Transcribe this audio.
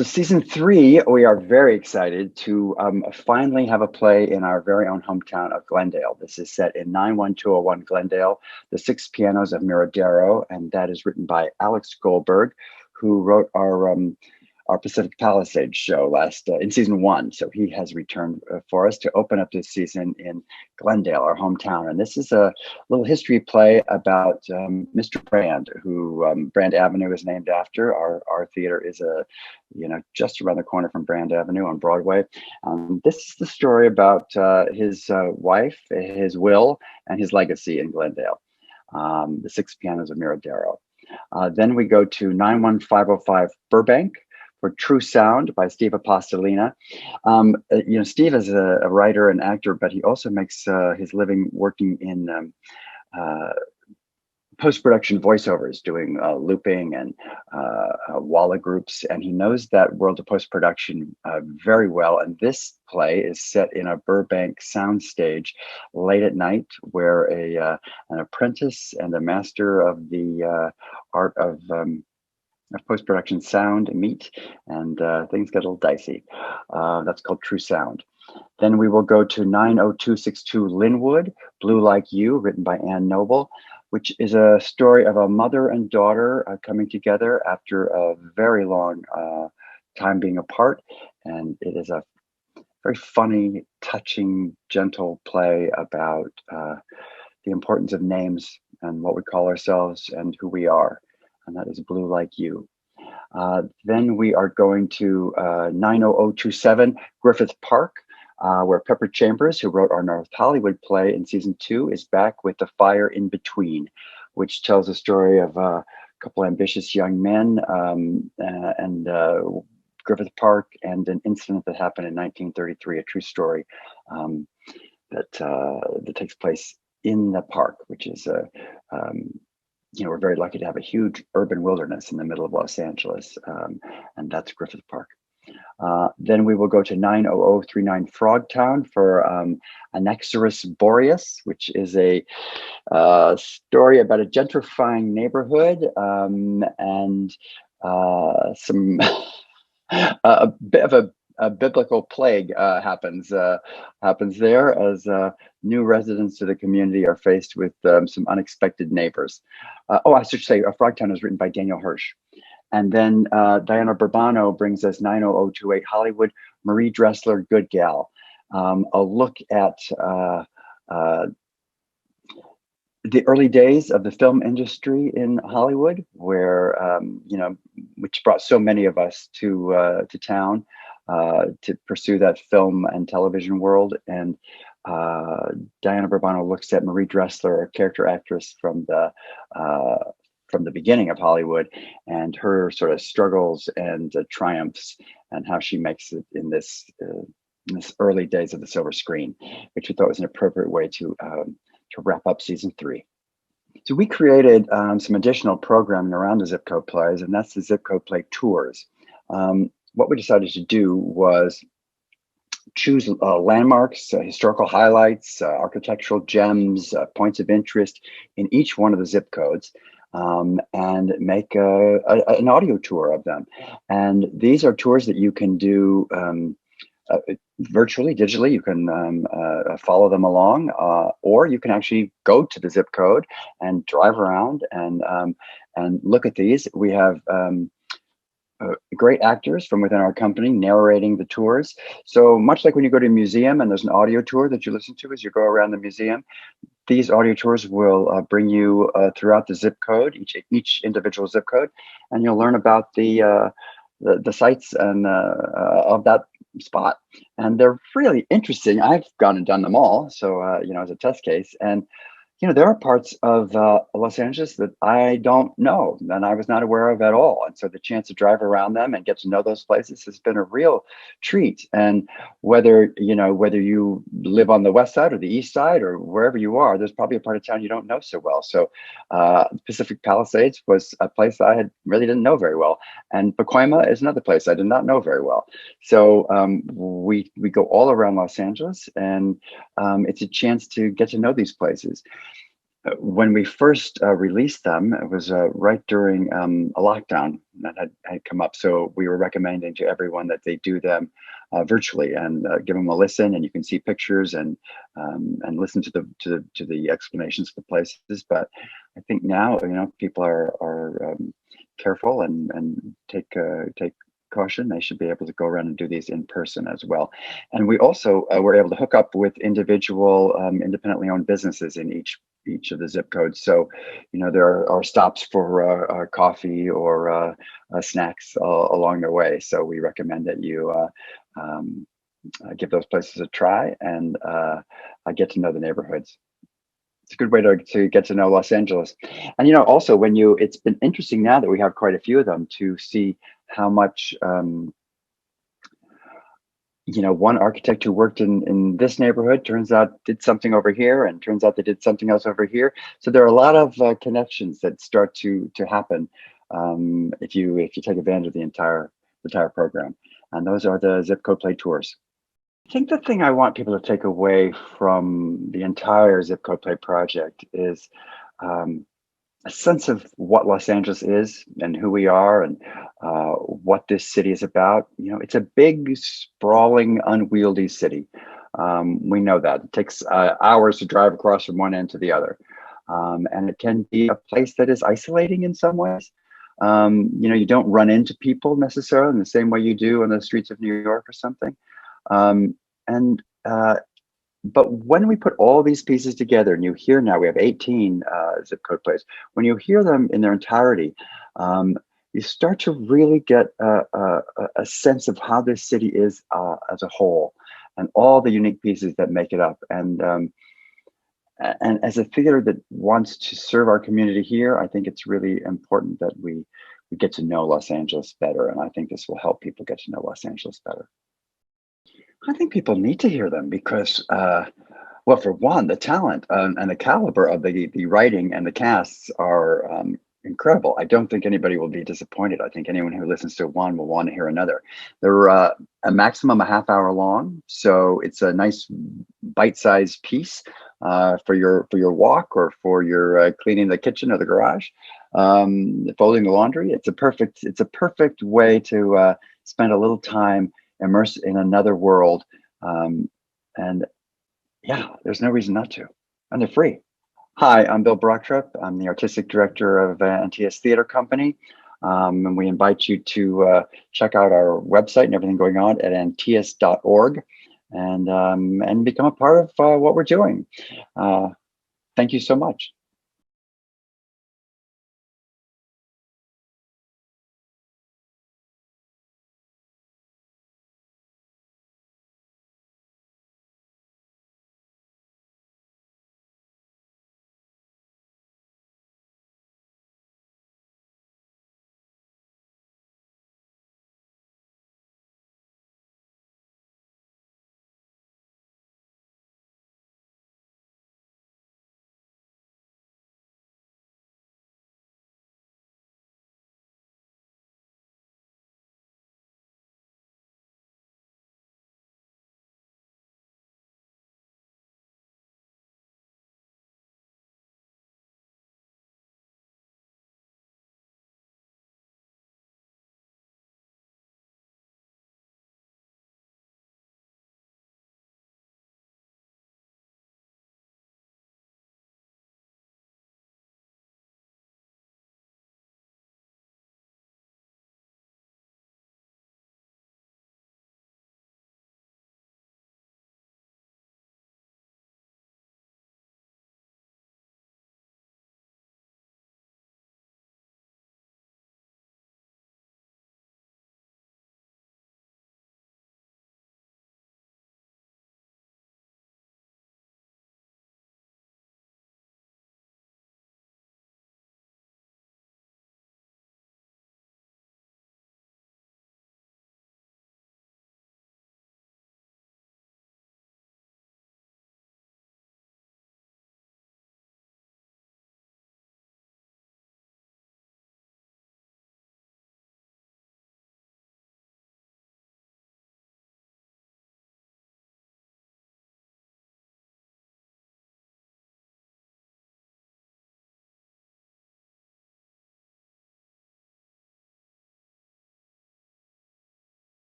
So season 3, we are very excited to finally have a play in our very own hometown of Glendale. This is set in 91201 Glendale, The Six Pianos of Miradero, and that is written by Alex Goldberg, who wrote our Pacific Palisades show last in season 1. So he has returned for us to open up this season in Glendale, our hometown. And this is a little history play about Mr. Brand, who Brand Avenue is named after. Our theater is just around the corner from Brand Avenue on Broadway. This is the story about his wife, his will, and his legacy in Glendale. The Six Pianos of Miradero. Then we go to 91505 Burbank for True Sound by Steve Apostolina. Steve is a writer and actor, but he also makes his living working in post-production voiceovers, doing looping and walla groups, and he knows that world of post-production very well. And this play is set in a Burbank soundstage late at night, where an apprentice and a master of the art of post-production sound meet, and things get a little dicey. That's called True Sound. Then we will go to 90262 Linwood, Blue Like You, written by Ann Noble, which is a story of a mother and daughter coming together after a very long time being apart. And it is a very funny, touching, gentle play about the importance of names and what we call ourselves and who we are. And that is Blue Like You. Then we are going to 90027 Griffith Park, where Pepper Chambers, who wrote our North Hollywood play in season 2, is back with The Fire in Between, which tells a story of a couple ambitious young men and Griffith Park, and an incident that happened in 1933, a true story that takes place in the park, which is we're very lucky to have a huge urban wilderness in the middle of Los Angeles, and that's Griffith Park. Then we will go to 90039 Frogtown for Anaxarus Boreas, which is a story about a gentrifying neighborhood and some a bit of a biblical plague happens there as new residents to the community are faced with some unexpected neighbors. I should say, Frogtown is written by Daniel Hirsch. And then Diana Burbano brings us 90028 Hollywood, Marie Dressler, Good Gal. A look at the early days of the film industry in Hollywood, where which brought so many of us to town to pursue that film and television world. And Diana Burbano looks at Marie Dressler, a character actress from the beginning of Hollywood, and her sort of struggles and triumphs, and how she makes it in this early days of the silver screen, which we thought was an appropriate way to wrap up season 3. So we created some additional programming around the Zip Code plays, and that's the Zip Code Play Tours. What we decided to do was choose landmarks, historical highlights, architectural gems, points of interest in each one of the zip codes, and make an audio tour of them. And these are tours that you can do virtually, digitally. You can follow them along, or you can actually go to the zip code and drive around and look at these. We have great actors from within our company narrating the tours. So much like when you go to a museum and there's an audio tour that you listen to as you go around the museum, these audio tours will bring you throughout the zip code, each individual zip code, and you'll learn about the sites and of that spot. And they're really interesting. I've gone and done them all, so as a test case. And there are parts of Los Angeles that I don't know and I was not aware of at all. And so the chance to drive around them and get to know those places has been a real treat. And whether you live on the west side or the east side or wherever you are, there's probably a part of town you don't know so well. So Pacific Palisades was a place I really didn't know very well. And Pacoima is another place I did not know very well. So we go all around Los Angeles, and it's a chance to get to know these places. When we first released them, it was right during a lockdown that had come up. So we were recommending to everyone that they do them virtually and give them a listen, and you can see pictures and listen to the explanations of the places. But I think now, people are careful and take caution. They should be able to go around and do these in person as well. And we also were able to hook up with individual independently owned businesses in each of the zip codes. So, there are stops for coffee or snacks along the way. So we recommend that you give those places a try and get to know the neighborhoods. It's a good way to get to know Los Angeles. And also it's been interesting now that we have quite a few of them to see how much one architect who worked in this neighborhood turns out did something over here, and turns out they did something else over here. So there are a lot of connections that start to happen if you take advantage of the entire program. And those are the zip code play tours. I think the thing I want people to take away from the entire Zip Code Play project is a sense of what Los Angeles is and who we are and what this city is about. It's a big, sprawling, unwieldy city. We know that. It takes hours to drive across from one end to the other. And it can be a place that is isolating in some ways. You don't run into people necessarily in the same way you do on the streets of New York or something. But when we put all these pieces together, and you hear now we have 18 zip code plays, when you hear them in their entirety, you start to really get a sense of how this city is as a whole, and all the unique pieces that make it up. And as a theater that wants to serve our community here, I think it's really important that we get to know Los Angeles better, and I think this will help people get to know Los Angeles better. I think people need to hear them because, well, for one, the talent and the caliber of the writing and the casts are incredible. I don't think anybody will be disappointed. I think anyone who listens to one will want to hear another. They're a maximum a half hour long, so it's a nice bite-sized piece for your walk or for your cleaning the kitchen or the garage, folding the laundry. It's a perfect way to spend a little time immersed in another world, and yeah, there's no reason not to, and they're free. Hi, I'm Bill Brocktrop. I'm the artistic director of Antaeus Theatre Company, and we invite you to check out our website and everything going on at antaeus.org, and become a part of what we're doing. Thank you so much.